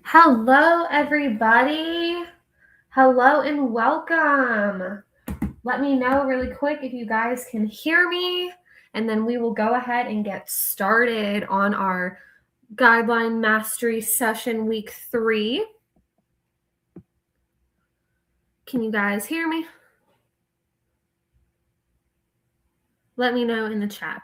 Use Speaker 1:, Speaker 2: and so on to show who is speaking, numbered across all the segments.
Speaker 1: Hello, everybody. Hello and welcome. Let me know really quick if you guys can hear me, and then we will go ahead and get started on our Guideline Mastery Session Week 3. Can you guys hear me? Let me know in the chat.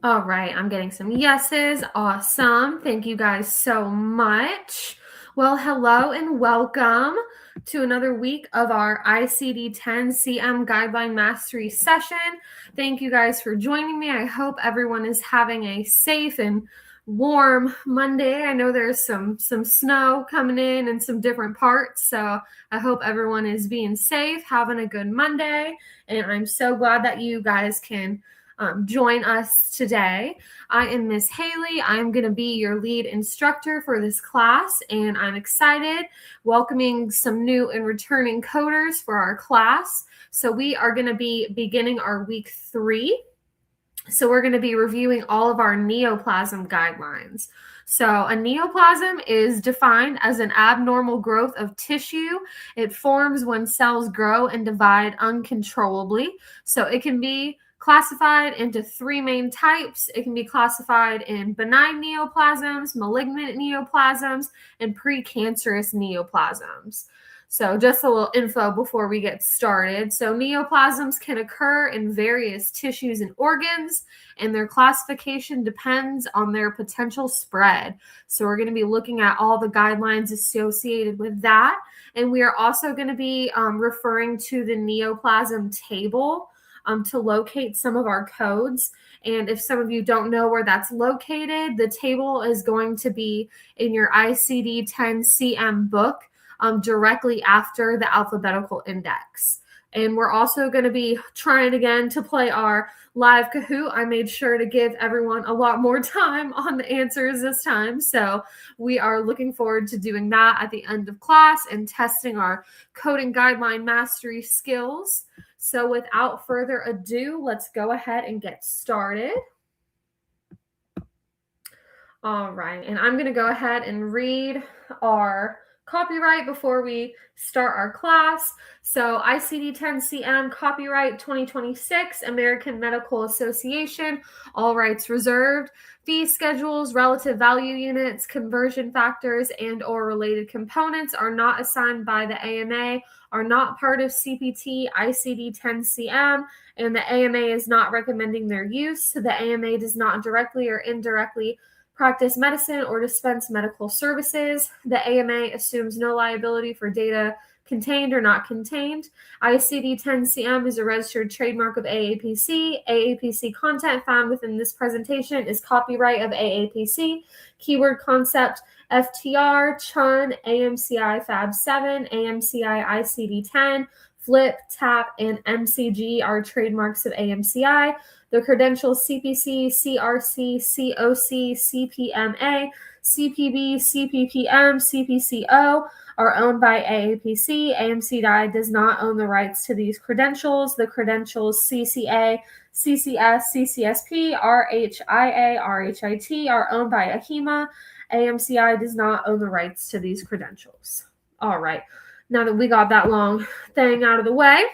Speaker 1: All right, I'm getting some yeses. Awesome. Thank you guys so much. Well, hello and welcome to another week of our ICD-10-CM Guideline Mastery session. Thank you guys for joining me. I hope everyone is having a safe and warm Monday. I know there's some snow coming in some different parts, so I hope everyone is being safe, having a good Monday, and I'm so glad that you guys can join us today. I am Miss Haley. I'm going to be your lead instructor for this class, and I'm excited welcoming some new and returning coders for our class. So we are going to be beginning our week 3. So we're going to be reviewing all of our neoplasm guidelines. So a neoplasm is defined as an abnormal growth of tissue. It forms when cells grow and divide uncontrollably. So it can be classified into 3 main types. It can be classified in benign neoplasms, malignant neoplasms, and precancerous neoplasms. So just a little info before we get started. So neoplasms can occur in various tissues and organs, and their classification depends on their potential spread. So we're going to be looking at all the guidelines associated with that. And we are also going to be referring to the neoplasm table to locate some of our codes. And if some of you don't know where that's located, the table is going to be in your ICD-10-CM book directly after the alphabetical index. And we're also going to be trying again to play our live Kahoot. I made sure to give everyone a lot more time on the answers this time. So we are looking forward to doing that at the end of class and testing our coding guideline mastery skills. So without further ado, let's go ahead and get started. All right, and I'm going to go ahead and read our copyright before we start our class. So ICD-10-CM copyright 2026, American Medical Association, all rights reserved. Fee schedules, relative value units, conversion factors, and or related components are not assigned by the AMA, are not part of CPT ICD-10-CM, and the AMA is not recommending their use. The AMA does not directly or indirectly practice medicine or dispense medical services. The AMA assumes no liability for data contained or not contained. ICD-10-CM is a registered trademark of AAPC. AAPC content found within this presentation is copyright of AAPC. Keyword concept FTR, CHUN, AMCI Fab 7, AMCI ICD-10, FLIP, TAP, and MCG are trademarks of AMCI. The credentials CPC, CRC, COC, CPMA, CPB, CPPM, CPCO are owned by AAPC. AMCI does not own the rights to these credentials. The credentials CCA, CCS, CCS-P, RHIA, RHIT are owned by AHIMA. AMCI does not own the rights to these credentials. All right, now that we got that long thing out of the way,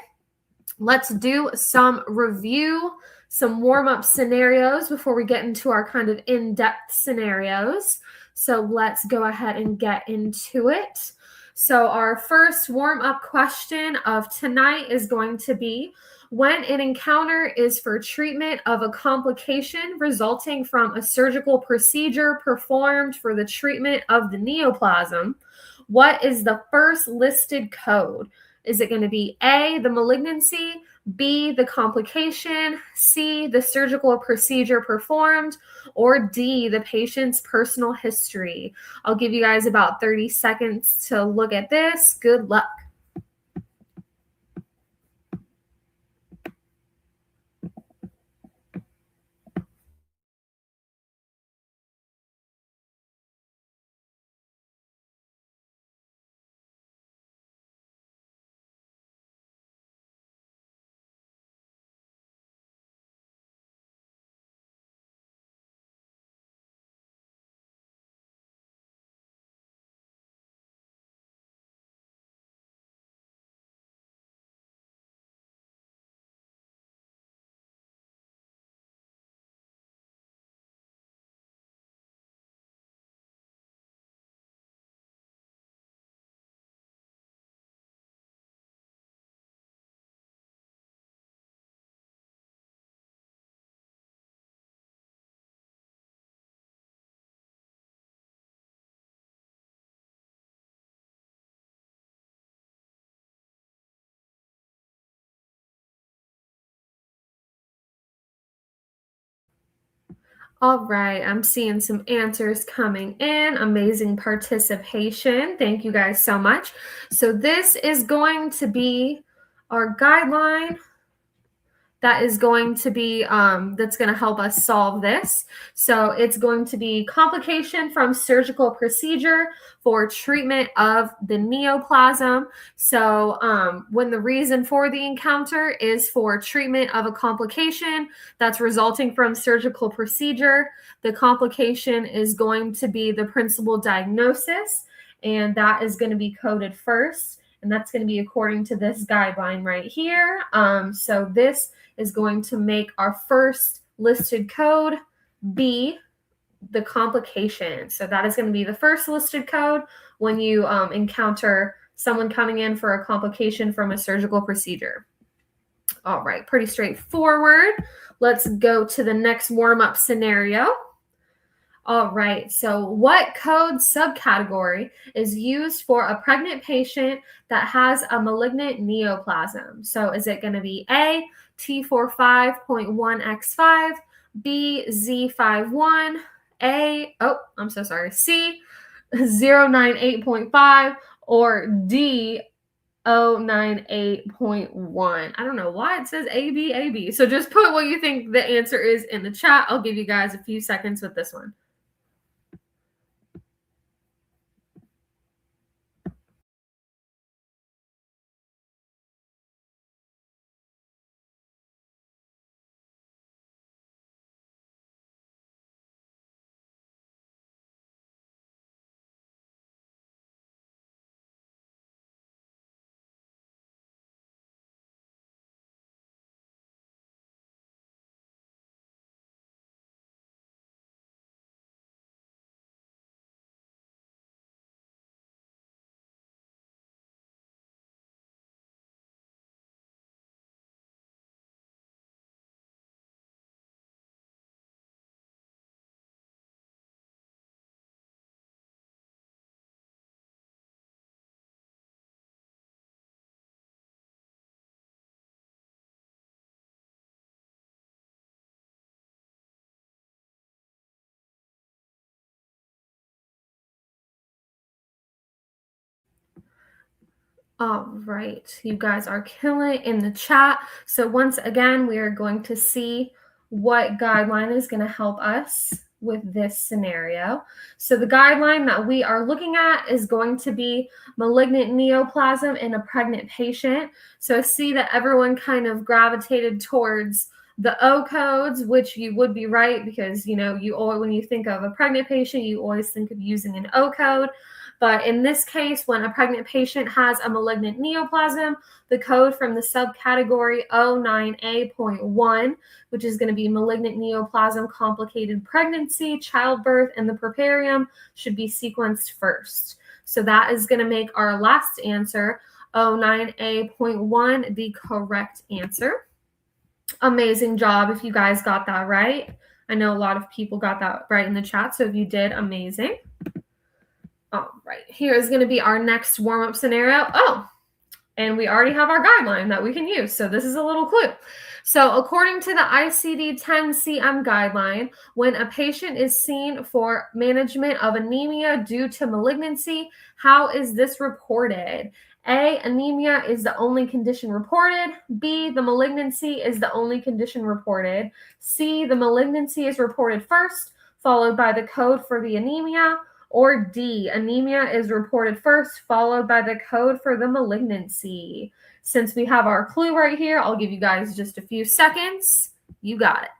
Speaker 1: let's do some review, some warm-up scenarios before we get into our kind of in-depth scenarios. So let's go ahead and get into it. So our first warm-up question of tonight is going to be, when an encounter is for treatment of a complication resulting from a surgical procedure performed for the treatment of the neoplasm, what is the first listed code? Is it going to be A, the malignancy, B, the complication, C, the surgical procedure performed, or D, the patient's personal history? I'll give you guys about 30 seconds to look at this. Good luck. All right, I'm seeing some answers coming in. Amazing participation. Thank you guys so much. So this is going to be our guideline that is going to be that's going to help us solve this. So it's going to be complication from surgical procedure for treatment of the neoplasm. So when the reason for the encounter is for treatment of a complication that's resulting from surgical procedure, the complication is going to be the principal diagnosis, and that is going to be coded first. And that's going to be according to this guideline right here. So this is going to make our first listed code be the complication. So that is going to be the first listed code when you encounter someone coming in for a complication from a surgical procedure. All right, pretty straightforward. Let's go to the next warm-up scenario. All right, so what code subcategory is used for a pregnant patient that has a malignant neoplasm? So is it going to be A, T45.1X5, B, Z51, C, 098.5, or D, 098.1. I don't know why it says AB. So just put what you think the answer is in the chat. I'll give you guys a few seconds with this one. All right, you guys are killing it in the chat. So once again, we are going to see what guideline is going to help us with this scenario. So the guideline that we are looking at is going to be malignant neoplasm in a pregnant patient. So I see that everyone kind of gravitated towards the O codes, which you would be right because, you know, when you think of a pregnant patient, you always think of using an O code. But in this case, when a pregnant patient has a malignant neoplasm, the code from the subcategory 09A.1, which is going to be malignant neoplasm, complicated pregnancy, childbirth, and the puerperium, should be sequenced first. So that is going to make our last answer, 09A.1, the correct answer. Amazing job if you guys got that right. I know a lot of people got that right in the chat, so if you did, amazing. All right, here is going to be our next warm-up scenario. Oh, and we already have our guideline that we can use. So this is a little clue. So according to the ICD-10-CM guideline, when a patient is seen for management of anemia due to malignancy, how is this reported? A, anemia is the only condition reported. B, the malignancy is the only condition reported. C, the malignancy is reported first, followed by the code for the anemia. Or D, anemia is reported first, followed by the code for the malignancy. Since we have our clue right here, I'll give you guys just a few seconds. You got it.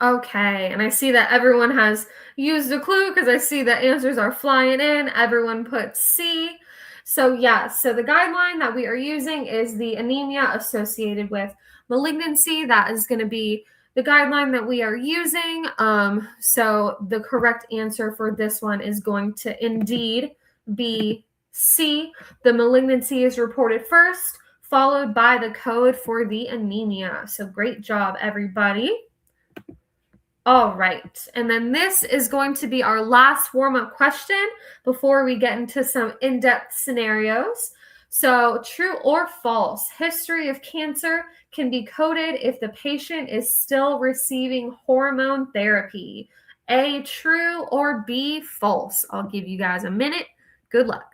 Speaker 1: Okay, and I see that everyone has used a clue because I see the answers are flying in. Everyone put C. So yes, so the guideline that we are using is the anemia associated with malignancy. That is going to be the guideline that we are using. So the correct answer for this one is going to indeed be C. The malignancy is reported first, followed by the code for the anemia. So great job, everybody. All right, and then this is going to be our last warm-up question before we get into some in-depth scenarios. So, true or false, history of cancer can be coded if the patient is still receiving hormone therapy. A, true, or B, false? I'll give you guys a minute. Good luck.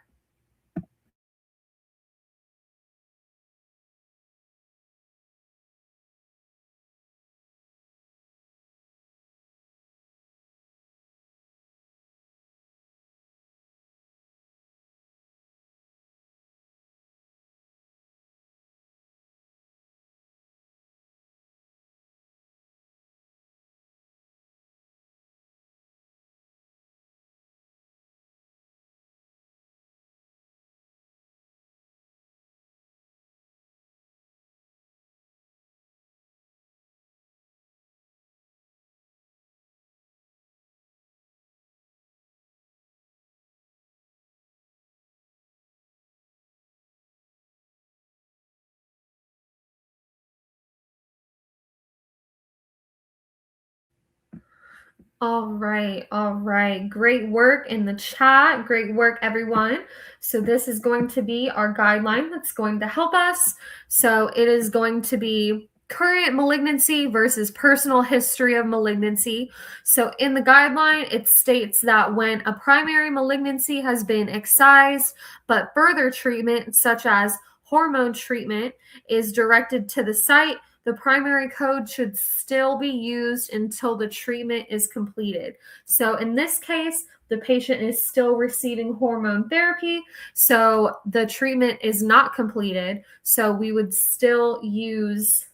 Speaker 1: All right, all right. Great work in the chat. Great work, everyone. So this is going to be our guideline that's going to help us. So it is going to be current malignancy versus personal history of malignancy. So in the guideline, it states that when a primary malignancy has been excised, but further treatment, such as hormone treatment, is directed to the site, the primary code should still be used until the treatment is completed. So in this case, the patient is still receiving hormone therapy, so the treatment is not completed. So we would still use,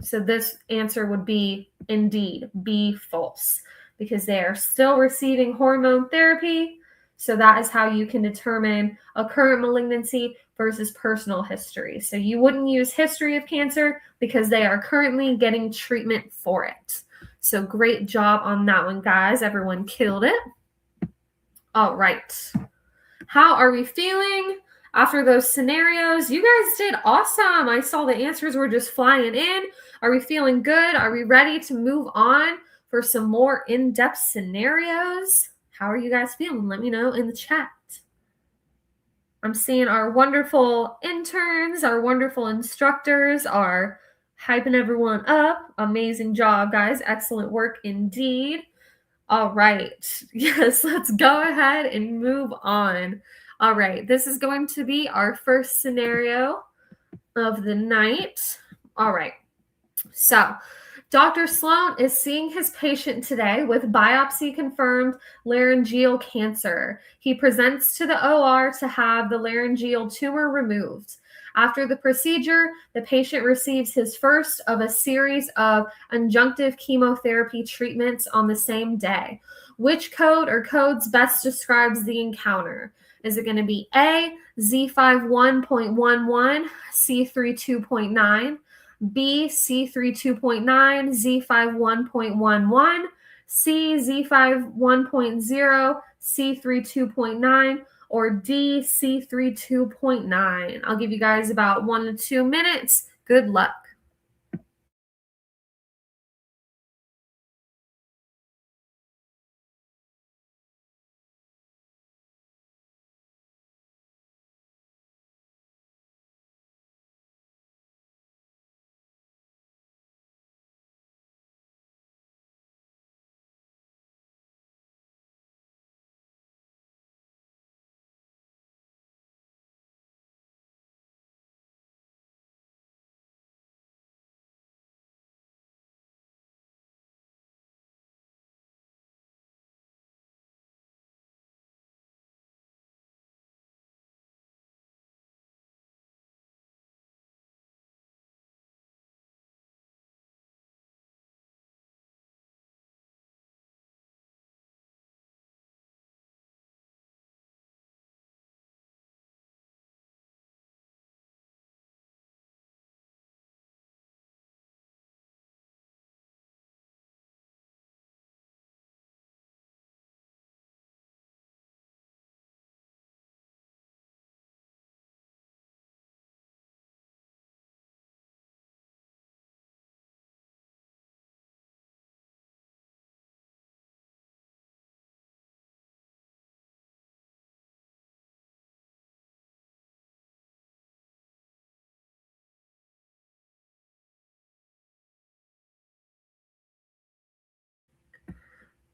Speaker 1: so this answer would be indeed be false because they are still receiving hormone therapy. So that is how you can determine a current malignancy versus personal history. So you wouldn't use history of cancer because they are currently getting treatment for it. So great job on that one, guys. Everyone killed it. All right. How are we feeling after those scenarios? You guys did awesome. I saw the answers were just flying in. Are we feeling good? Are we ready to move on for some more in-depth scenarios? How are you guys feeling? Let me know in the chat. I'm seeing our wonderful interns, our wonderful instructors are hyping everyone up. Amazing job, guys. Excellent work indeed. All right. Yes, let's go ahead and move on. All right. This is going to be our first scenario of the night. All right. So, Dr. Sloan is seeing his patient today with biopsy-confirmed laryngeal cancer. He presents to the OR to have the laryngeal tumor removed. After the procedure, the patient receives his first of a series of adjunctive chemotherapy treatments on the same day. Which code or codes best describes the encounter? Is it going to be A, Z51.11, C32.9, B, C32.9, Z51.11, C, Z51.0, C32.9, or D, C32.9? I'll give you guys about 1 to 2 minutes. Good luck.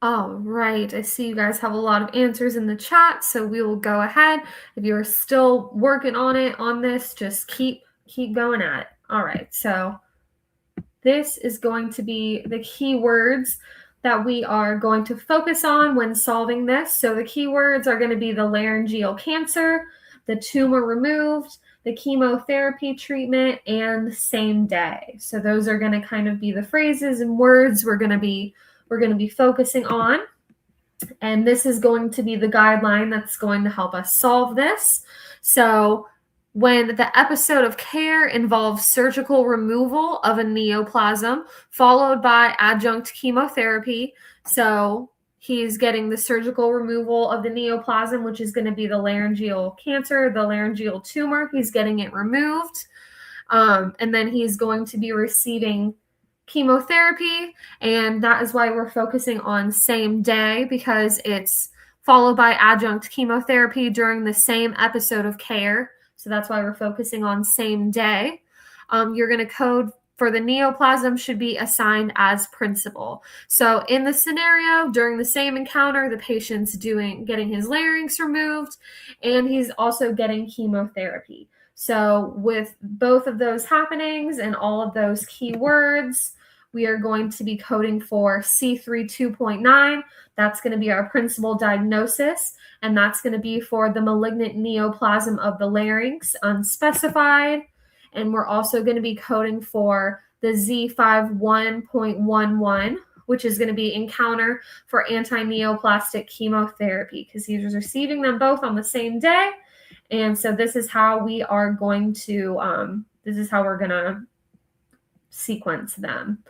Speaker 1: All right, I see you guys have a lot of answers in the chat, so we will go ahead. If you're still working on this, just keep going at it. All right, so this is going to be the keywords that we are going to focus on when solving this. So the keywords are going to be the laryngeal cancer, the tumor removed, the chemotherapy treatment, and the same day. So those are going to kind of be the phrases and words we're going to be focusing on. And this is going to be the guideline that's going to help us solve this. So when the episode of care involves surgical removal of a neoplasm followed by adjunct chemotherapy, so he's getting the surgical removal of the neoplasm, which is going to be the laryngeal cancer, the laryngeal tumor. He's getting it removed. And then he's going to be receiving chemotherapy, and that is why we're focusing on same day, because it's followed by adjunct chemotherapy during the same episode of care. So that's why we're focusing on same day. You're going to code for the neoplasm should be assigned as principal. So in the scenario, during the same encounter, the patient's getting his larynx removed, and he's also getting chemotherapy. So with both of those happenings and all of those keywords, we are going to be coding for C3 2.9. That's going to be our principal diagnosis, and that's going to be for the malignant neoplasm of the larynx, unspecified. And we're also going to be coding for the Z51.11, which is going to be encounter for anti-neoplastic chemotherapy, because he's receiving them both on the same day. And so this is how we are going to, sequence them.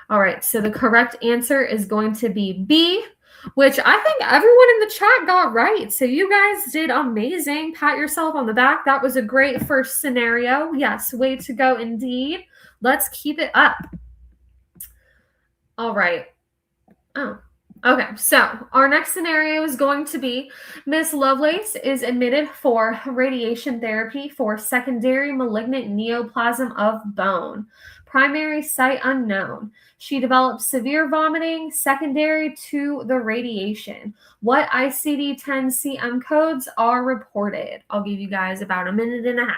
Speaker 1: All right, so the correct answer is going to be B, which I think everyone in the chat got right. So you guys did amazing. Pat yourself on the back. That was a great first scenario. Yes, way to go indeed. Let's keep it up. All right. Okay, so our next scenario is going to be Miss Lovelace is admitted for radiation therapy for secondary malignant neoplasm of bone. Primary site unknown. She developed severe vomiting secondary to the radiation. What ICD-10-CM codes are reported? I'll give you guys about a minute and a half.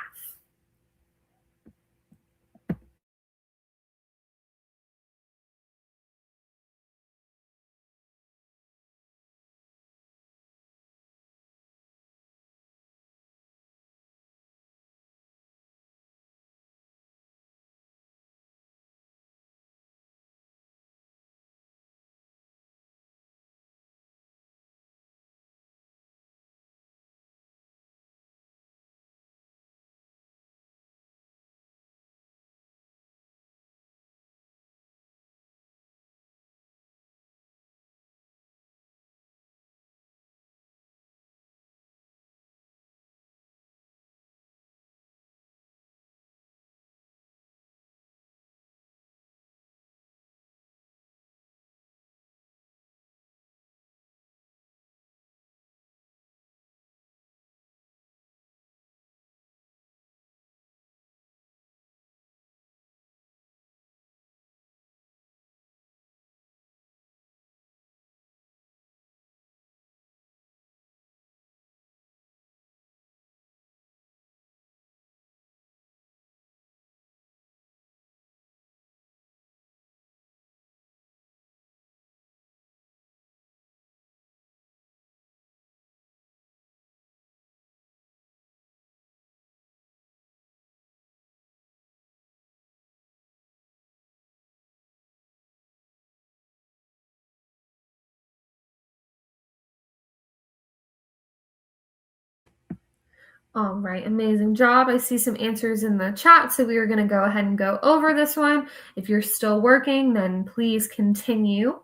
Speaker 1: All right, amazing job. I see some answers in the chat, so we are going to go ahead and go over this one. If you're still working, then please continue.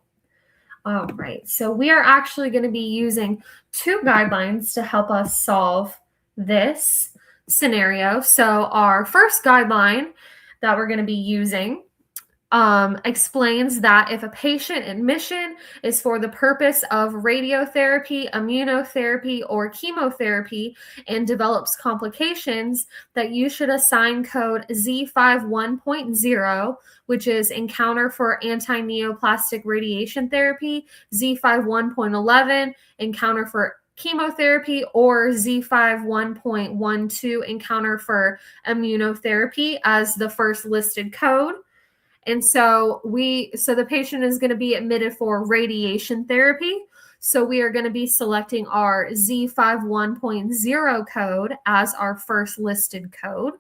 Speaker 1: All right, so we are actually going to be using two guidelines to help us solve this scenario. So our first guideline that we're going to be using explains that if a patient admission is for the purpose of radiotherapy, immunotherapy, or chemotherapy and develops complications, that you should assign code Z51.0, which is Encounter for Anti-Neoplastic Radiation Therapy, Z51.11, Encounter for chemotherapy, or Z51.12, Encounter for immunotherapy as the first listed code. And so the patient is going to be admitted for radiation therapy. So we are going to be selecting our Z51.0 code as our first listed code.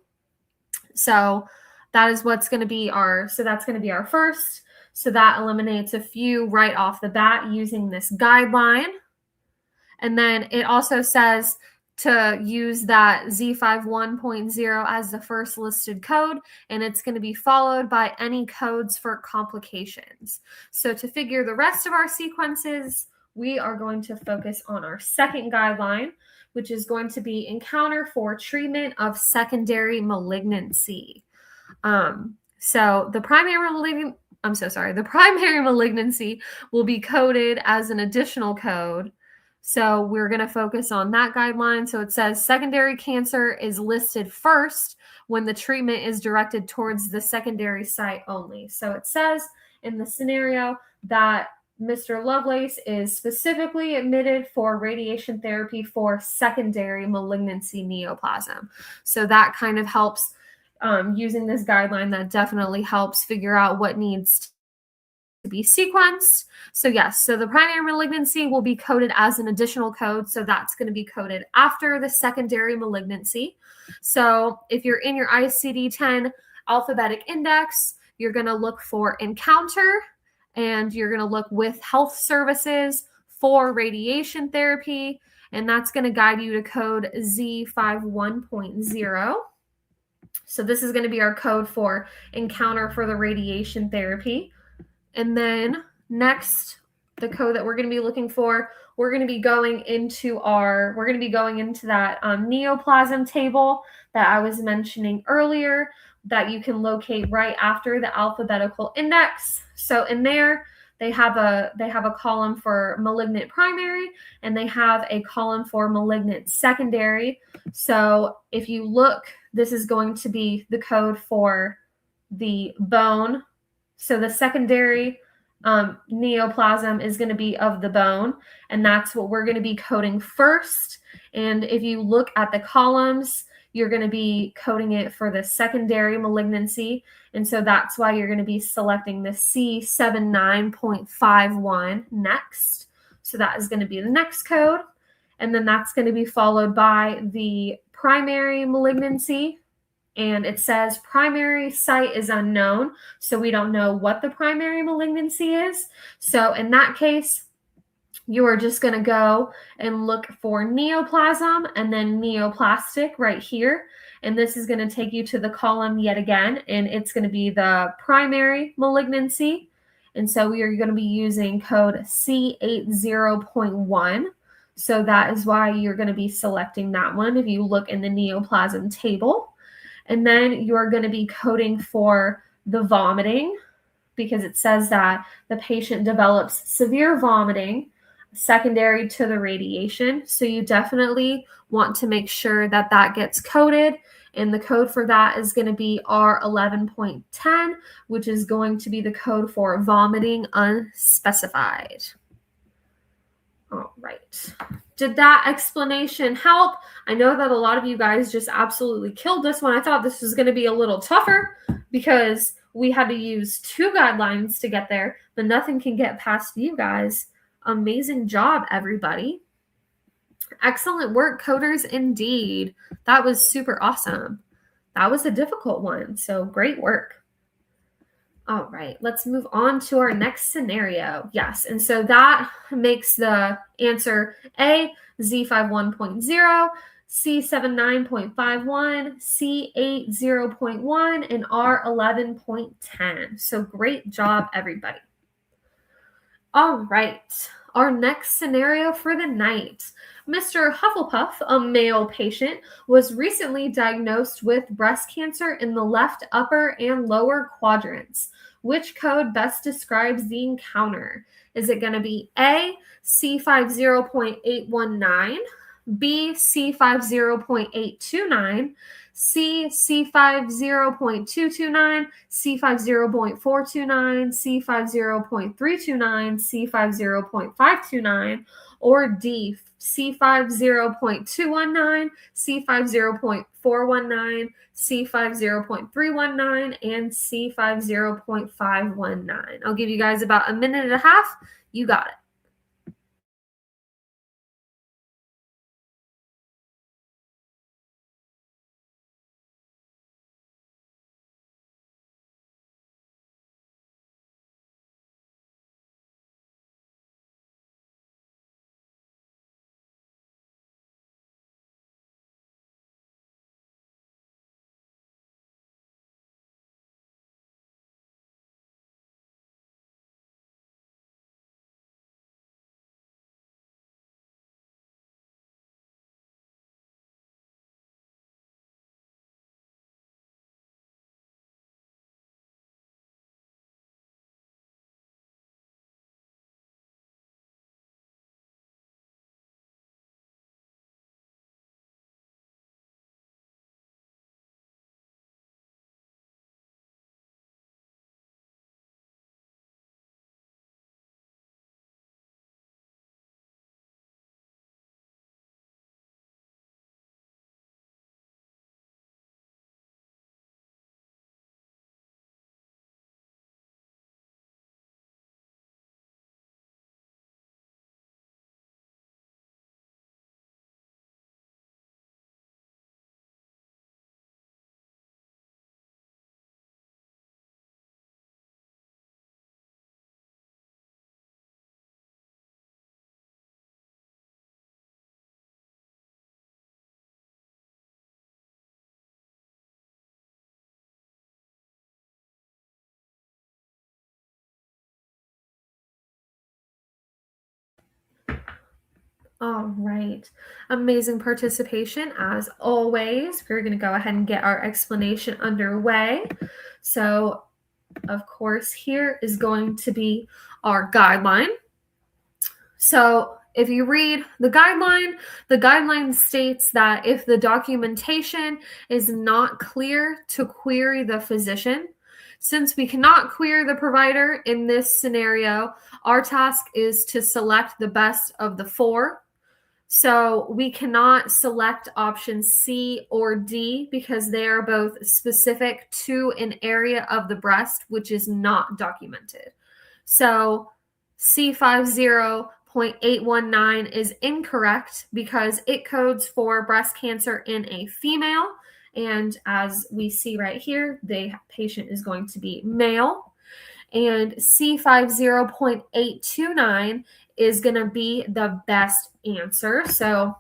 Speaker 1: So that is what's going to be that's going to be our first. So that eliminates a few right off the bat using this guideline. And then it also says to use that Z51.0 as the first listed code, and it's going to be followed by any codes for complications. So to figure the rest of our sequences, we are going to focus on our second guideline, which is going to be Encounter for Treatment of Secondary Malignancy. So the primary malignancy will be coded as an additional code. So we're going to focus on that guideline. So it says secondary cancer is listed first when the treatment is directed towards the secondary site only. So it says in the scenario that Mr. Lovelace is specifically admitted for radiation therapy for secondary malignancy neoplasm. So that kind of helps using this guideline. That definitely helps figure out what needs to be sequenced. So yes, so the primary malignancy will be coded as an additional code. So that's going to be coded after the secondary malignancy. So if you're in your ICD-10 alphabetic index, you're going to look for Encounter, and you're going to look with health services for radiation therapy, and that's going to guide you to code Z51.0. So this is going to be our code for Encounter for the radiation therapy. And then next, the code that we're going to be looking for, we're going to be going into that neoplasm table that I was mentioning earlier that you can locate right after the alphabetical index. So in there, they have a column for malignant primary, and they have a column for malignant secondary. So if you look, this is going to be the code for the bone. So the secondary neoplasm is going to be of the bone, and that's what we're going to be coding first. And if you look at the columns, you're going to be coding it for the secondary malignancy. And so that's why you're going to be selecting the C79.51 next. So that is going to be the next code. And then that's going to be followed by the primary malignancy. And it says primary site is unknown, so we don't know what the primary malignancy is. So in that case, you are just going to go and look for neoplasm and then neoplastic right here. And this is going to take you to the column yet again, and it's going to be the primary malignancy. And so we are going to be using code C80.1. So that is why you're going to be selecting that one if you look in the neoplasm table. And then you're going to be coding for the vomiting, because it says that the patient develops severe vomiting secondary to the radiation. So you definitely want to make sure that that gets coded. And the code for that is going to be R11.10, which is going to be the code for vomiting unspecified. All right. Did that explanation help? I know that a lot of you guys just absolutely killed this one. I thought this was going to be a little tougher because we had to use 2 guidelines to get there, but nothing can get past you guys. Amazing job, everybody. Excellent work, coders, indeed. That was super awesome. That was a difficult one, so great work. All right, let's move on to our next scenario. Yes, and so that makes the answer A, Z51.0, C79.51, C80.1, and R11.10. So great job, everybody. All right. our next scenario for the night. Mr. Hufflepuff, a male patient, was recently diagnosed with breast cancer in the left upper and lower quadrants. Which code best describes the encounter? Is it going to be A, C50.819, B, C50.829, C, C50.229, C50.429, C50.329, C50.529, or D, C50.219, C50.419, C50.319, and C50.519. I'll give you guys about a minute and a half. You got it. All right. Amazing participation as always. We're going to go ahead and get our explanation underway. So, of course, here is going to be our guideline. So, if you read the guideline states that if the documentation is not clear, to query the physician. Since we cannot query the provider in this scenario, our task is to select the best of the four. So we cannot select option C or D because they are both specific to an area of the breast which is not documented. So C50.819 is incorrect because it codes for breast cancer in a female. And as we see right here, the patient is going to be male. And C50.829 is going to be the best answer. So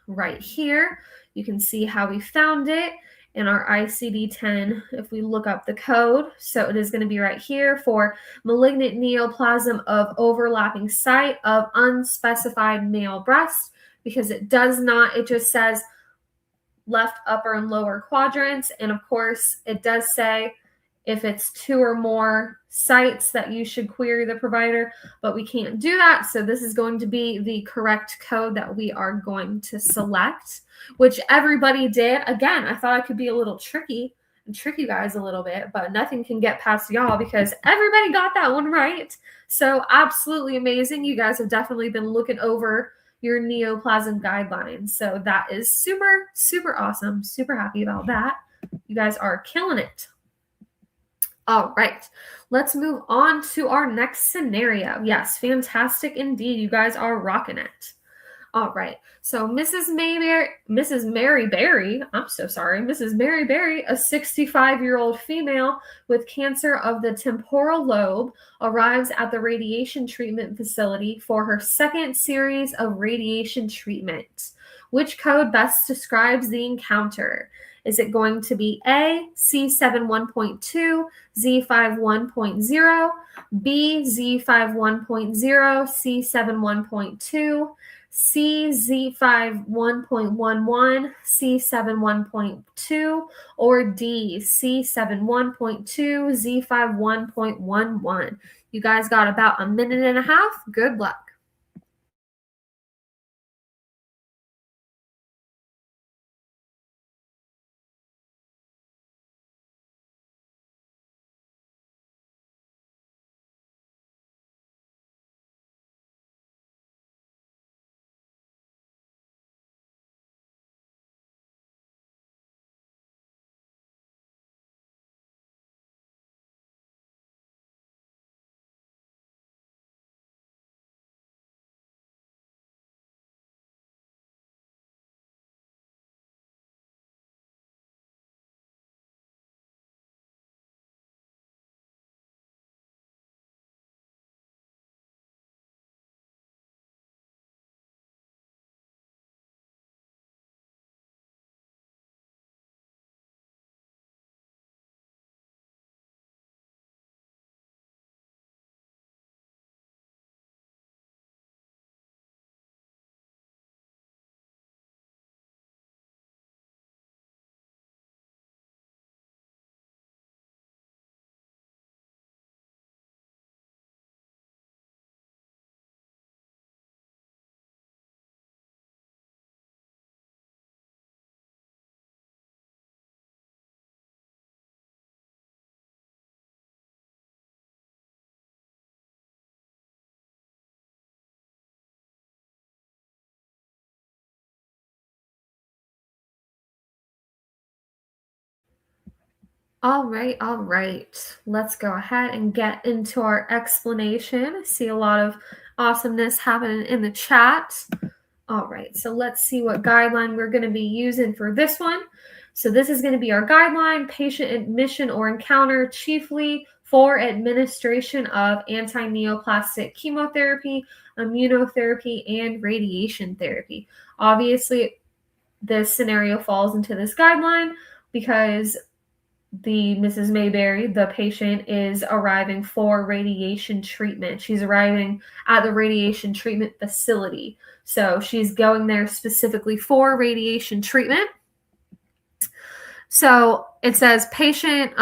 Speaker 1: right here, you can see how we found it in our ICD-10 if we look up the code. So it is going to be right here for malignant neoplasm of overlapping site of unspecified male breast, because it does not, it just says left upper and lower quadrants. And of course, it does say if it's two or more sites that you should query the provider, but we can't do that. So this is going to be the correct code that we are going to select, which everybody did. Again, I thought I could be a little tricky and trick you guys a little bit, but nothing can get past y'all because everybody got that one right. So absolutely amazing. You guys have definitely been looking over your neoplasm guidelines. So that is super, super awesome. Super happy about that. You guys are killing it. All right, let's move on to our next scenario. Yes, fantastic indeed. You guys are rocking it. All right, so Mrs. Mary Berry, a 65-year-old female with cancer of the temporal lobe, arrives at the radiation treatment facility for her second series of radiation treatment. Which code best describes the encounter? Is it going to be A, C7-1.2, Z51.0, B, Z51.0, C7-1.2, C, Z51.11, C7-1.2, or D, C7-1.2, Z51.11? You guys got about a minute and a half. Good luck. All right, all right. Let's go ahead and get into our explanation. I see a lot of awesomeness happening in the chat. All right, so let's see what guideline we're going to be using for this one. So this is going to be our guideline: patient admission or encounter chiefly for administration of anti-neoplastic chemotherapy, immunotherapy, and radiation therapy. Obviously, this scenario falls into this guideline because the Mrs. Mayberry, the patient, is arriving for radiation treatment. She's arriving at the radiation treatment facility. So she's going there specifically for radiation treatment. So it says patient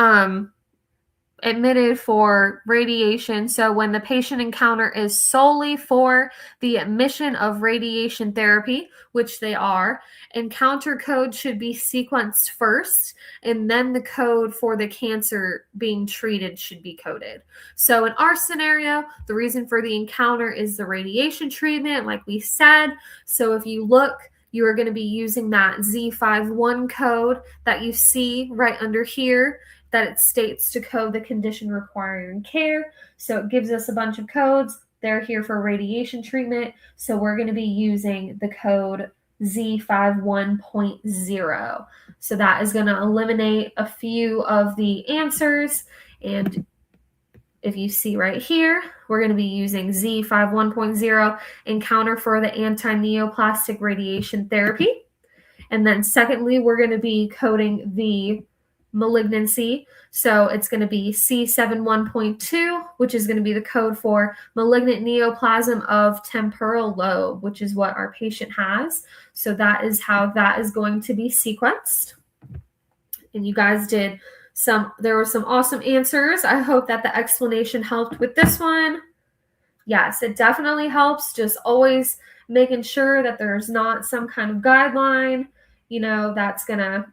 Speaker 1: admitted for radiation. So when the patient encounter is solely for the admission of radiation therapy, which they are, encounter code should be sequenced first, and then the code for the cancer being treated should be coded. So in our scenario, the reason for the encounter is the radiation treatment, like we said. So if you look, you are going to be using that Z51 code that you see right under here, that it states to code the condition requiring care. So it gives us a bunch of codes. They're here for radiation treatment. So we're going to be using the code Z51.0. So that is going to eliminate a few of the answers. And if you see right here, we're going to be using Z51.0, encounter for the anti-neoplastic radiation therapy. And then secondly, we're going to be coding the malignancy. So it's going to be C71.2, which is going to be the code for malignant neoplasm of temporal lobe, which is what our patient has. So that is how that is going to be sequenced. And you guys did there were some awesome answers. I hope that the explanation helped with this one. Yes, it definitely helps. Just always making sure that there's not some kind of guideline, that's going to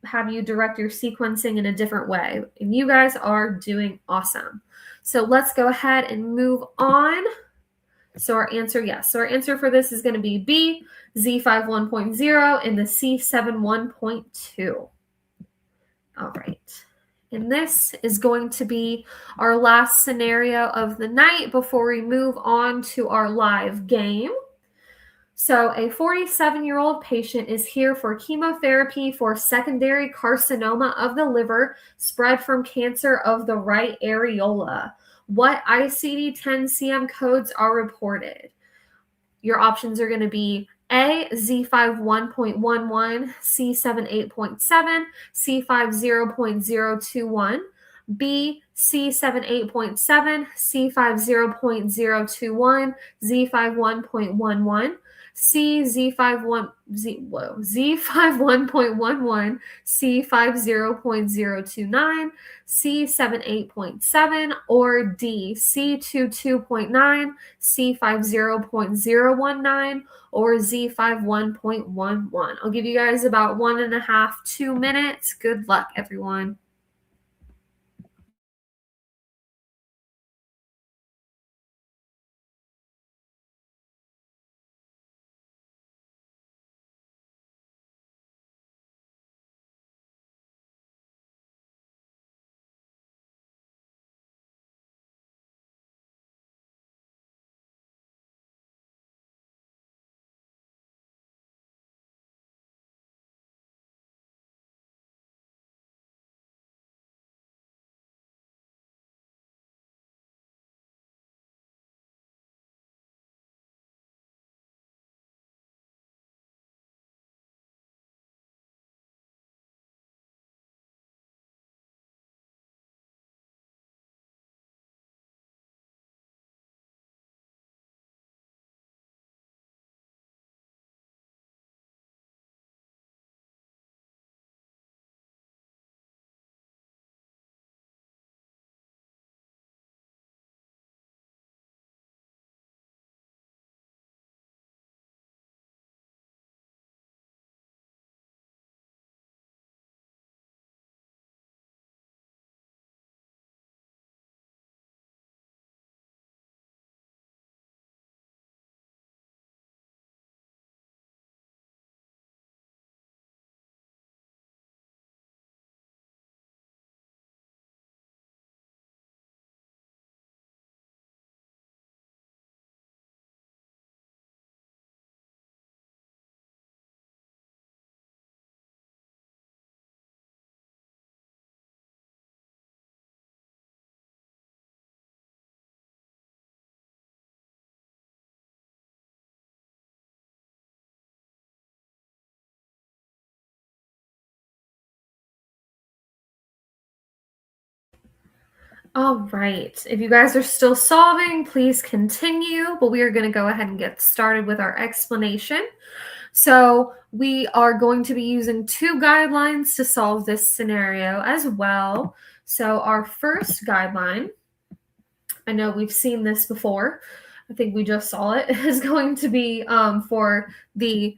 Speaker 1: have you direct your sequencing in a different way. And you guys are doing awesome. So let's go ahead and move on. So our answer, yes. So our answer for this is going to be B, Z51.0, and the C71.2. All right. And this is going to be our last scenario of the night before we move on to our live game. So a 47-year-old patient is here for chemotherapy for secondary carcinoma of the liver spread from cancer of the right areola. What ICD-10-CM codes are reported? Your options are going to be A, Z51.11, C78.7, C50.021, B, C78.7, C50.021, Z51.11, C, Z51.11, C50.029, C78.7, or D, C22.9, C50.019, or Z51.11. I'll give you guys about 1.5, 2 minutes. Good luck, everyone. All right. If you guys are still solving, please continue, but we are going to go ahead and get started with our explanation. So we are going to be using 2 guidelines to solve this scenario as well. So our first guideline, I know we've seen this before. I think we just saw it, is going to be for the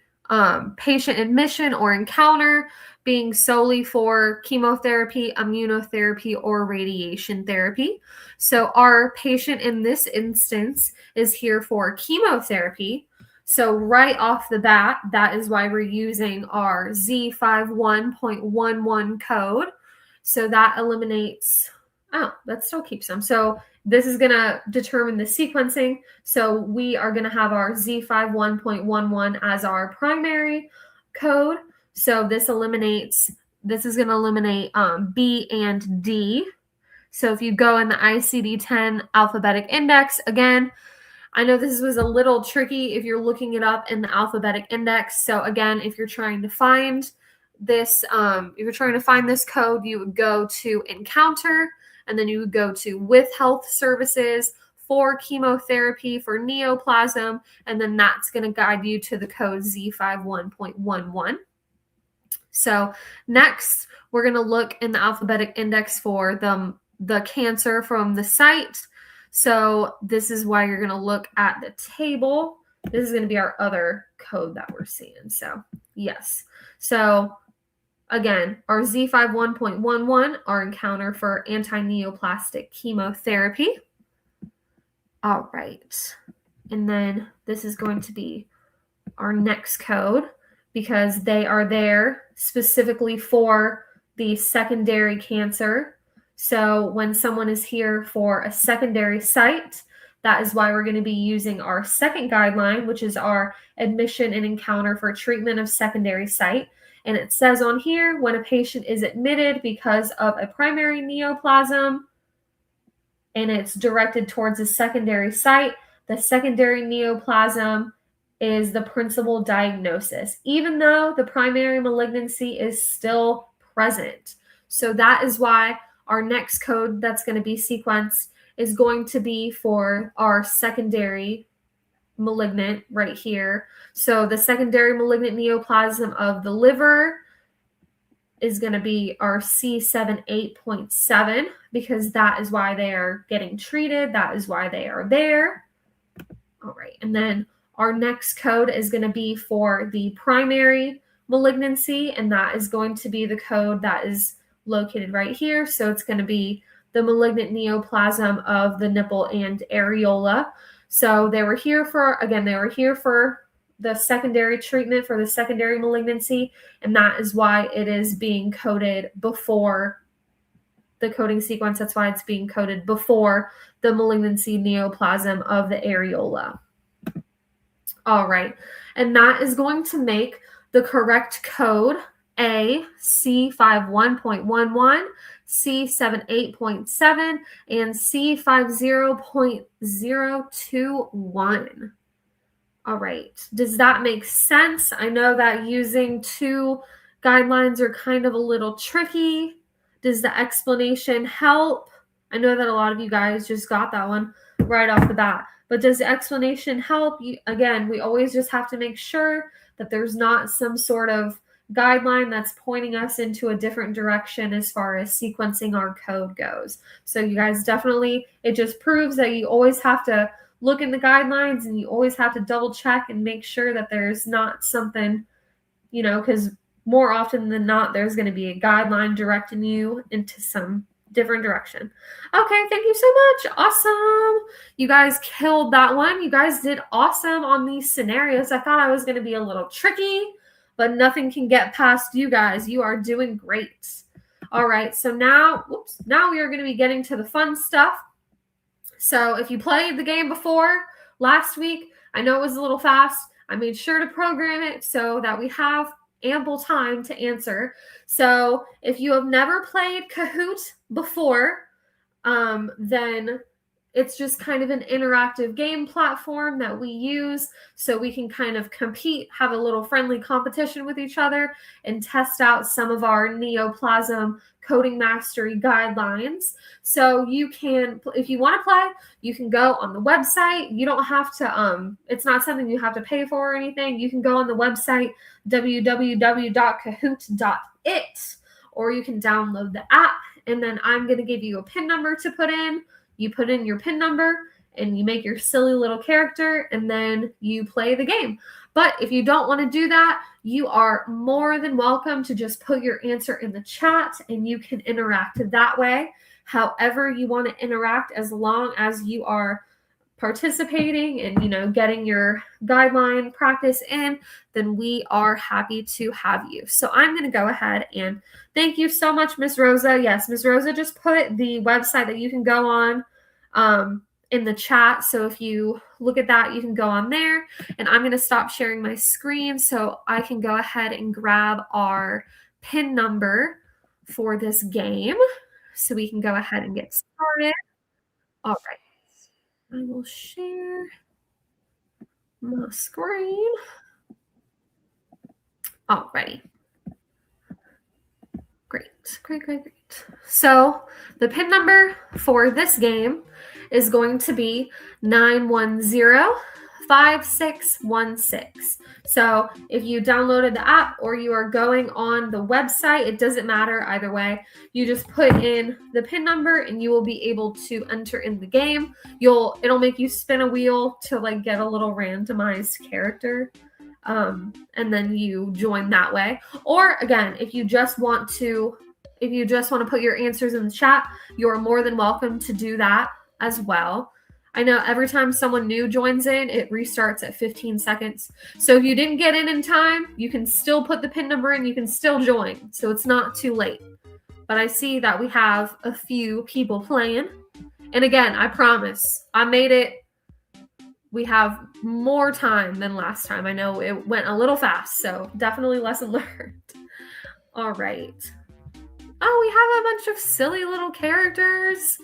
Speaker 1: patient admission or encounter being solely for chemotherapy, immunotherapy, or radiation therapy. So our patient in this instance is here for chemotherapy. So right off the bat, that is why we're using our Z51.11 code. So that eliminates, that still keeps them. So this is going to determine the sequencing. So we are going to have our Z51.11 as our primary code. So this is going to eliminate B and D. So if you go in the ICD-10 alphabetic index, again, I know this was a little tricky if you're looking it up in the alphabetic index. So again, if you're trying to find this code, you would go to encounter, and then you would go to with health services for chemotherapy for neoplasm, and then that's going to guide you to the code Z51.11. So next, we're going to look in the alphabetic index for the cancer from the site. So this is why you're going to look at the table. This is going to be our other code that we're seeing. So yes. So again, our Z51.11, our encounter for anti-neoplastic chemotherapy. All right. And then this is going to be our next code, because they are there specifically for the secondary cancer. So when someone is here for a secondary site, that is why we're going to be using our second guideline, which is our admission and encounter for treatment of secondary site. And it says on here, when a patient is admitted because of a primary neoplasm and it's directed towards a secondary site, the secondary neoplasm is the principal diagnosis, even though the primary malignancy is still present. So that is why our next code that's going to be sequenced is going to be for our secondary malignant right here. So the secondary malignant neoplasm of the liver is going to be our C78.7 because that is why they are getting treated. That is why they are there. All right. And then our next code is going to be for the primary malignancy, and that is going to be the code that is located right here. So it's going to be the malignant neoplasm of the nipple and areola. So they were here for the secondary treatment for the secondary malignancy, and that is why it is being coded before the coding sequence. That's why it's being coded before the malignancy neoplasm of the areola. All right, and that is going to make the correct code C51.11, C78.7, and C50.021. All right, does that make sense? I know that using two guidelines are kind of a little tricky. Does the explanation help? I know that a lot of you guys just got that one right off the bat, but does the explanation help? Again, we always just have to make sure that there's not some sort of guideline that's pointing us into a different direction as far as sequencing our code goes. So you guys definitely, it just proves that you always have to look in the guidelines and you always have to double check and make sure that there's not something, because more often than not, there's going to be a guideline directing you into some different direction. Okay, thank you so much. Awesome. You guys killed that one. You guys did awesome on these scenarios. I thought I was going to be a little tricky, but nothing can get past you guys. You are doing great. All right, so now we are going to be getting to the fun stuff. So if you played the game before last week, I know it was a little fast. I made sure to program it so that we have ample time to answer. So if you have never played Kahoot before, then it's just kind of an interactive game platform that we use so we can kind of compete, have a little friendly competition with each other, and test out some of our Neoplasm coding mastery guidelines. So you can, if you want to play, you can go on the website. You don't have to, it's not something you have to pay for or anything. You can go on the website, www.kahoot.it, or you can download the app, and then I'm going to give you a PIN number to put in. You put in your PIN number and you make your silly little character, and then you play the game. But if you don't want to do that, you are more than welcome to just put your answer in the chat and you can interact that way. However you want to interact, as long as you are participating and, getting your guideline practice in, then we are happy to have you. So I'm going to go ahead and thank you so much, Miss Rosa. Yes, Miss Rosa just put the website that you can go on in the chat. So if you look at that, you can go on there, and I'm going to stop sharing my screen so I can go ahead and grab our PIN number for this game so we can go ahead and get started. All right. I will share my screen. Alrighty. Great. So the PIN number for this game is going to be 9105616. So if you downloaded the app or you are going on the website, it doesn't matter either way. You just put in the PIN number and you will be able to enter in the game. It'll make you spin a wheel to get a little randomized character. And then you join that way. Or again, if you just want to put your answers in the chat, you're more than welcome to do that as well. I know every time someone new joins in, it restarts at 15 seconds. So if you didn't get in time, you can still put the PIN number in, you can still join. So it's not too late. But I see that we have a few people playing. And again, I promise, I made it. We have more time than last time. I know it went a little fast, so definitely lesson learned. All right. Oh, we have a bunch of silly little characters.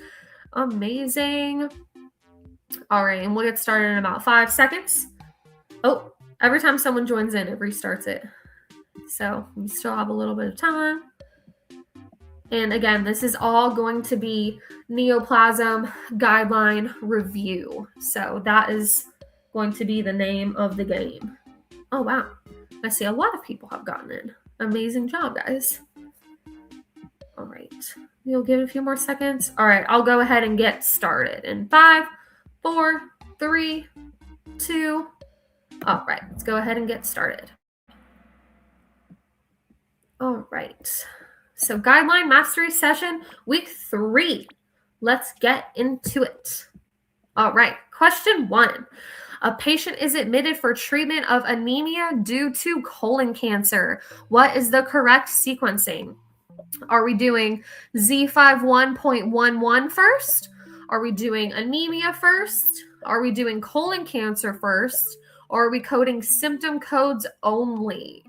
Speaker 1: Amazing. All right, and we'll get started in about 5 seconds. Oh, Every time someone joins in, it restarts it. So we still have a little bit of time. And again, this is all going to be Neoplasm Guideline Review. So that is going to be the name of the game. Oh, wow. I see a lot of people have gotten in. Amazing job, guys. All right. You'll give it a few more seconds. All right, I'll go ahead and get started in 5, 4, 3, 2. All right, let's go ahead and get started. All right. So Guideline Mastery Session, Week 3. Let's get into it. All right, question 1. A patient is admitted for treatment of anemia due to colon cancer. What is the correct sequencing? Are we doing Z51.11 first? Are we doing anemia first? Are we doing colon cancer first? Or are we coding symptom codes only?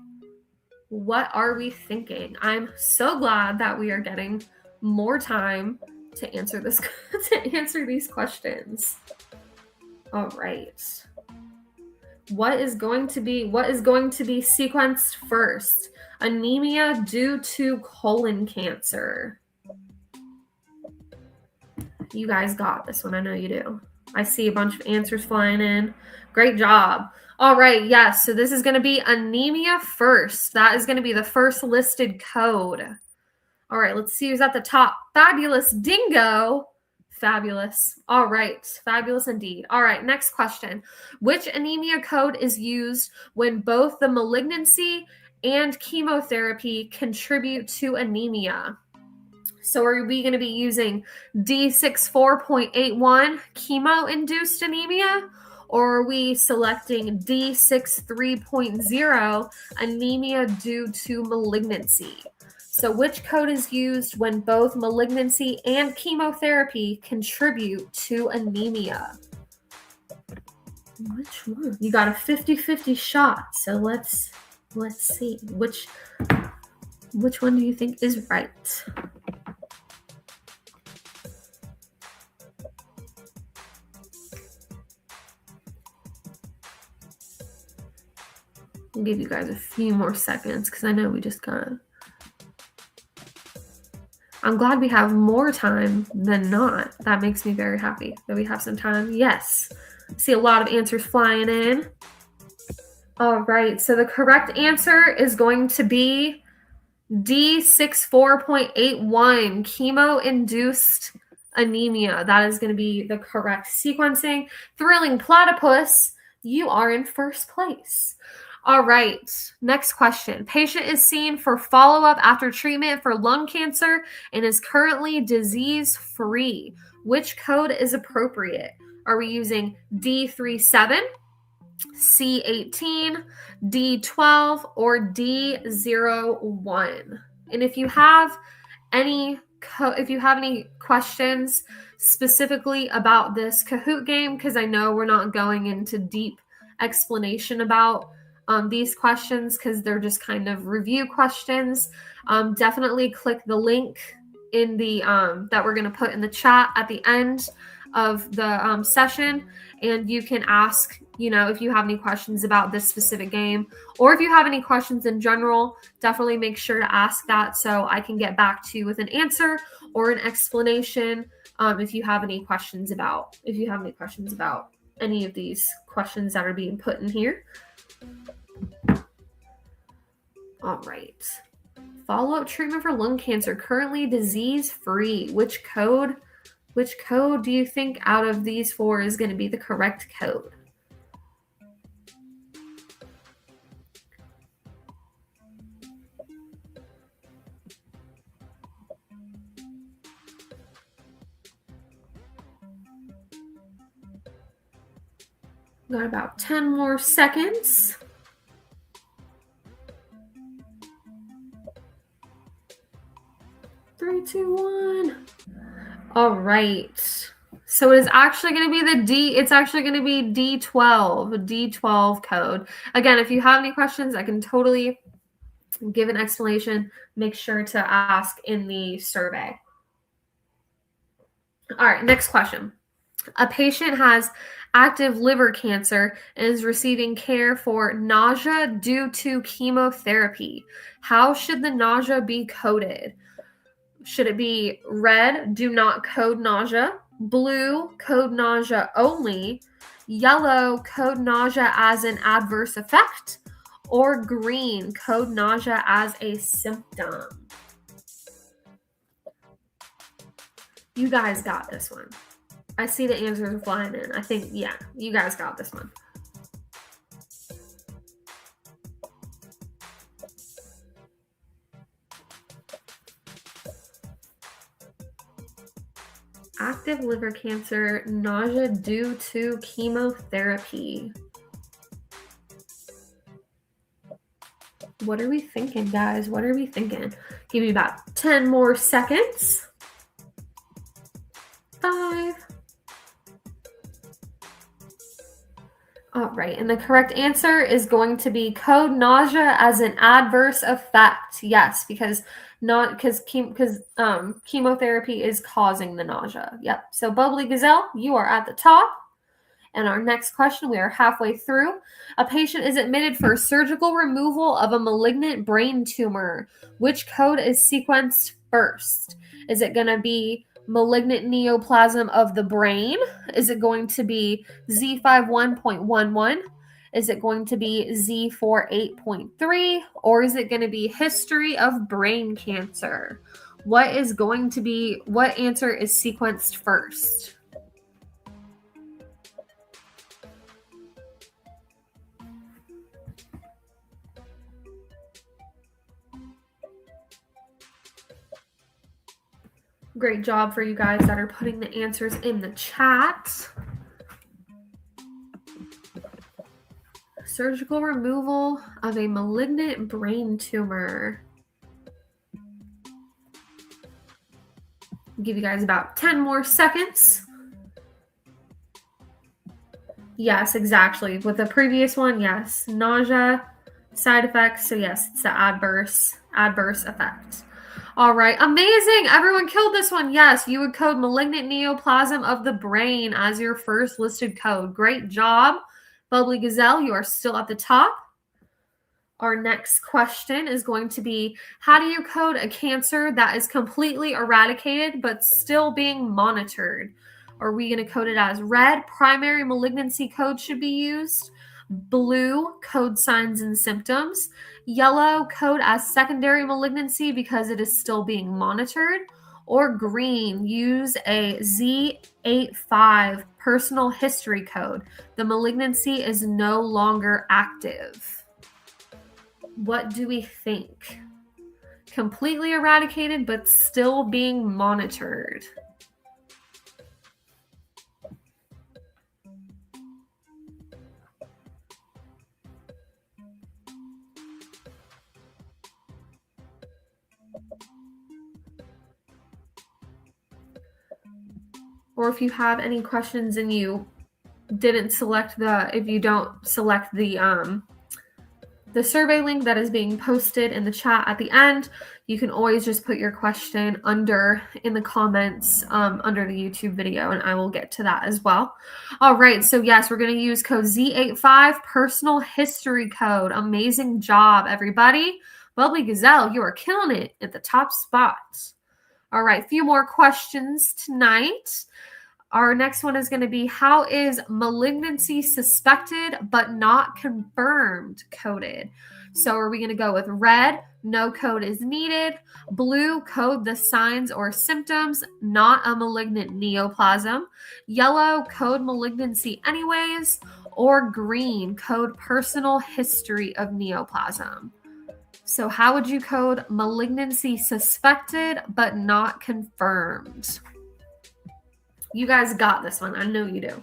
Speaker 1: What are we thinking? I'm so glad that we are getting more time to answer this to answer these questions. All right. What is going to be sequenced first? Anemia due to colon cancer. You guys got this one. I know you do. I see a bunch of answers flying in. Great job. All right. Yes. So this is going to be anemia first. That is going to be the first listed code. All right. Let's see who's at the top. Fabulous Dingo. Fabulous. All right. Fabulous indeed. All right. Next question. Which anemia code is used when both the malignancy and chemotherapy contribute to anemia? So are we going to be using D64.81 chemo-induced anemia? Or are we selecting D63.0 anemia due to malignancy? So which code is used when both malignancy and chemotherapy contribute to anemia? Which one? You got a 50-50 shot. So let's see. Which one do you think is right? I'll give you guys a few more seconds because I know we just got to. I'm glad we have more time than not. That makes me very happy that we have some time. Yes. See a lot of answers flying in. All right. So the correct answer is going to be D64.81 chemo-induced anemia. That is going to be the correct sequencing. Thrilling Platypus, you are in first place. All right, next question. Patient is seen for follow-up after treatment for lung cancer and is currently disease-free. Which code is appropriate? Are we using D37, C18, D12, or D01? And if you have any questions specifically about this Kahoot game, because I know we're not going into deep explanation about these questions because they're just kind of review questions, definitely click the link in the that we're going to put in the chat at the end of the session, and you can ask, if you have any questions about this specific game, or if you have any questions in general, definitely make sure to ask that so I can get back to you with an answer or an explanation if you have any questions about any of these questions that are being put in here. All right. Follow-up treatment for lung cancer, currently disease-free. Which code do you think out of these 4 is going to be the correct code? Got about 10 more seconds. 3, 2, 1. All right. So it is actually going to be it's actually going to be D12 code. Again, if you have any questions, I can totally give an explanation. Make sure to ask in the survey. All right, next question. A patient has active liver cancer and is receiving care for nausea due to chemotherapy. How should the nausea be coded? Should it be red, do not code nausea, blue, code nausea only, yellow, code nausea as an adverse effect, or green, code nausea as a symptom? You guys got this one. I see the answers flying in. I think, yeah, you guys got this one. Active liver cancer, nausea due to chemotherapy. What are we thinking, guys? What are we thinking? Give me about 10 more seconds. 5. All right, and the correct answer is going to be code nausea as an adverse effect. Yes, because chemotherapy is causing the nausea. Yep. So Bubbly Gazelle, you are at the top. And our next question, we are halfway through. A patient is admitted for surgical removal of a malignant brain tumor. Which code is sequenced first? Is it going to be malignant neoplasm of the brain? Is it going to be Z51.11? Is it going to be Z48.3? Or is it going to be history of brain cancer? What answer is sequenced first? Great job for you guys that are putting the answers in the chat. Surgical removal of a malignant brain tumor. I'll give you guys about 10 more seconds. Yes, exactly. With the previous one, yes. Nausea, side effects. So yes, it's the adverse effect. All right, amazing. Everyone killed this one. Yes, you would code malignant neoplasm of the brain as your first listed code. Great job, Bubbly Gazelle. You are still at the top. Our next question is going to be, how do you code a cancer that is completely eradicated but still being monitored? Are we going to code it as red? Primary malignancy code should be used. Blue, code signs and symptoms. Yellow, code as secondary malignancy because it is still being monitored. Or green, use a Z85 personal history code. The malignancy is no longer active. What do we think? Completely eradicated but still being monitored. Or if you have any questions and you didn't select if you don't select the survey link that is being posted in the chat at the end, you can always just put your question in the comments under the YouTube video, and I will get to that as well. All right, so yes, we're going to use code Z85, personal history code. Amazing job, everybody. Bubbly Gazelle, you are killing it at the top spots. All right, a few more questions tonight. Our next one is going to be, how is malignancy suspected but not confirmed coded? So are we going to go with red, no code is needed, blue, code the signs or symptoms, not a malignant neoplasm, yellow, code malignancy anyways, or green, code personal history of neoplasm? So how would you code malignancy suspected but not confirmed? You guys got this one. I know you do.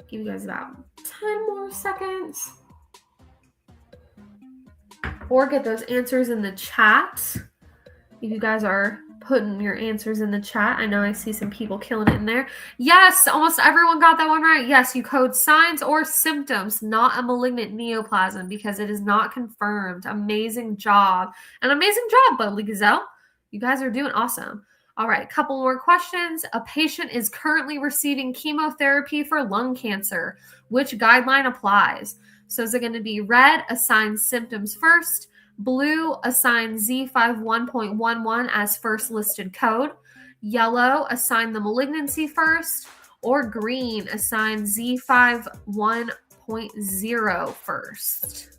Speaker 1: Give you guys about 10 more seconds. Or get those answers in the chat if you guys are putting your answers in the chat. I know I see some people killing it in there. Yes, almost everyone got that one right. Yes, you code signs or symptoms, not a malignant neoplasm, because it is not confirmed. Amazing job. An amazing job, Bubbly Gazelle. You guys are doing awesome. All right, a couple more questions. A patient is currently receiving chemotherapy for lung cancer. Which guideline applies? So is it going to be red, assign symptoms first? Blue, assign Z51.11 as first listed code. Yellow, assign the malignancy first. Or green, assign Z51.0 first.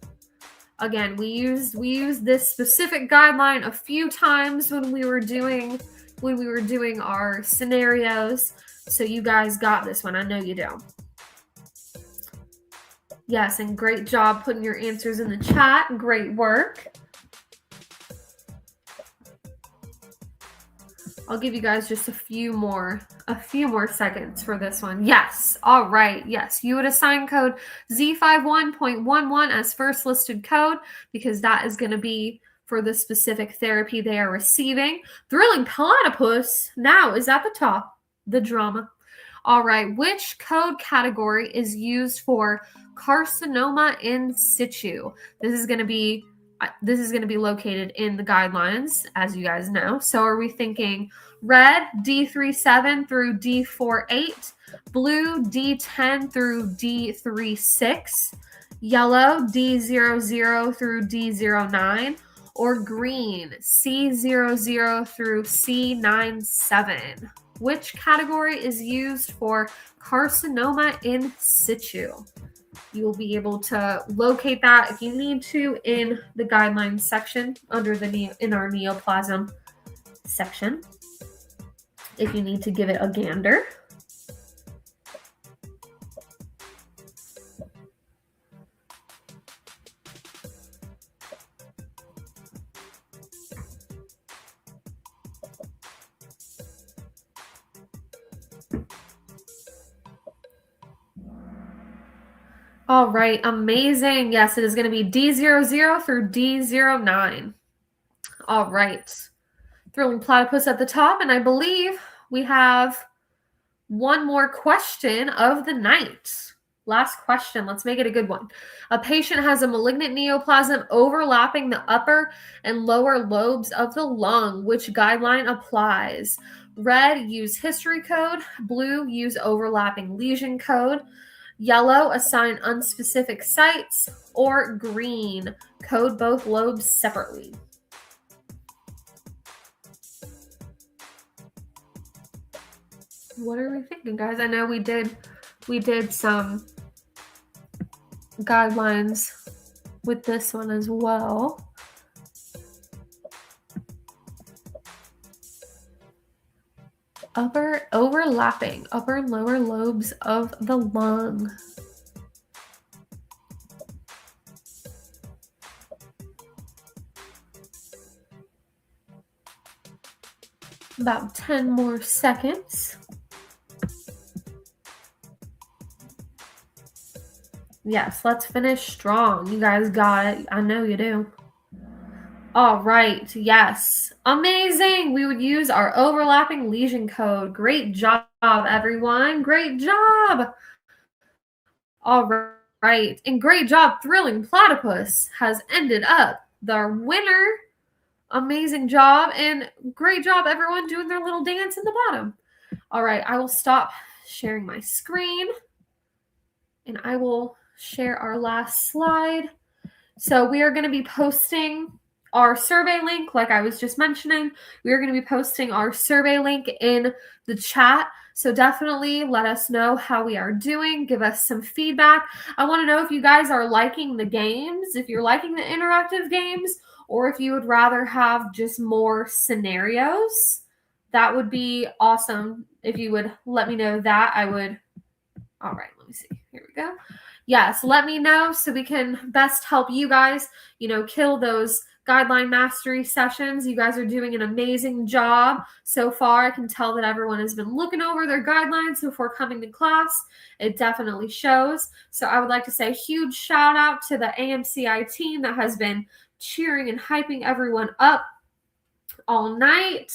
Speaker 1: Again, we used this specific guideline a few times when we were doing our scenarios. So you guys got this one. I know you do. Yes, and great job putting your answers in the chat. Great work. I'll give you guys just a few more seconds for this one. Yes. All right. Yes. You would assign code Z51.11 as first listed code because that is going to be for the specific therapy they are receiving. Thrilling Platypus now is at the top. The drama. All right. Which code category is used for carcinoma in situ? This is going to be located in the guidelines, as you guys know. So are we thinking red, D37 through D48, blue, D10 through D36, yellow, D00 through D09, or green, C00 through C97? Which category is used for carcinoma in situ? You will be able to locate that if you need to in the guidelines section under in our neoplasm section. If you need to give it a gander. All right, amazing. Yes, it is going to be D00 through D09. All right. Thrilling Platypus at the top, and I believe we have one more question of the night. Last question. Let's make it a good one. A patient has a malignant neoplasm overlapping the upper and lower lobes of the lung. Which guideline applies? Red, use history code. Blue, use overlapping lesion code. Yellow, assign unspecific sites. Or green, code both lobes separately. What are we thinking, guys? I know we did some guidelines with this one as well. Overlapping upper and lower lobes of the lung. About 10 more seconds. Yes, let's finish strong. You guys got it. I know you do. All right. Yes. Amazing. We would use our overlapping lesion code. Great job, everyone. Great job. All right. And great job. Thrilling Platypus has ended up the winner. Amazing job. And great job, everyone, doing their little dance in the bottom. All right. I will stop sharing my screen. And I will share our last slide. So we are going to be posting our survey link, like I was just mentioning. We are going to be posting our survey link in the chat. So definitely let us know how we are doing. Give us some feedback. I want to know if you guys are liking the games, if you're liking the interactive games, or if you would rather have just more scenarios. That would be awesome. If you would let me know that, I would. All right, let me see. Here we go. Yes, let me know so we can best help you guys, kill those guideline mastery sessions. You guys are doing an amazing job so far. I can tell that everyone has been looking over their guidelines before coming to class. It definitely shows. So I would like to say a huge shout out to the AMCI team that has been cheering and hyping everyone up all night.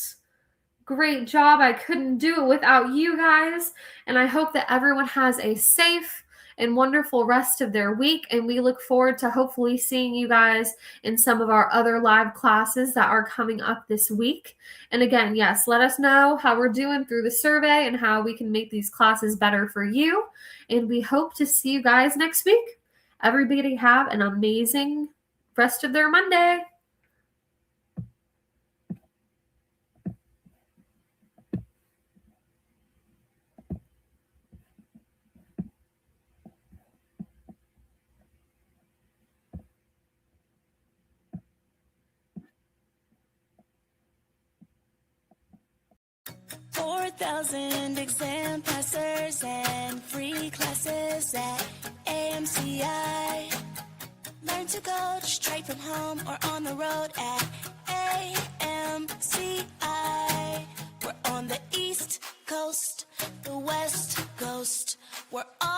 Speaker 1: great job. I couldn't do it without you guys. And I hope that everyone has a safe and wonderful rest of their week. And we look forward to hopefully seeing you guys in some of our other live classes that are coming up this week. And again, yes, let us know how we're doing through the survey and how we can make these classes better for you. And we hope to see you guys next week. Everybody have an amazing rest of their Monday.
Speaker 2: $4,000 exam passers and free classes at AMCI. Learn to coach straight from home or on the road at AMCI. We're on the East Coast, the West Coast. We're on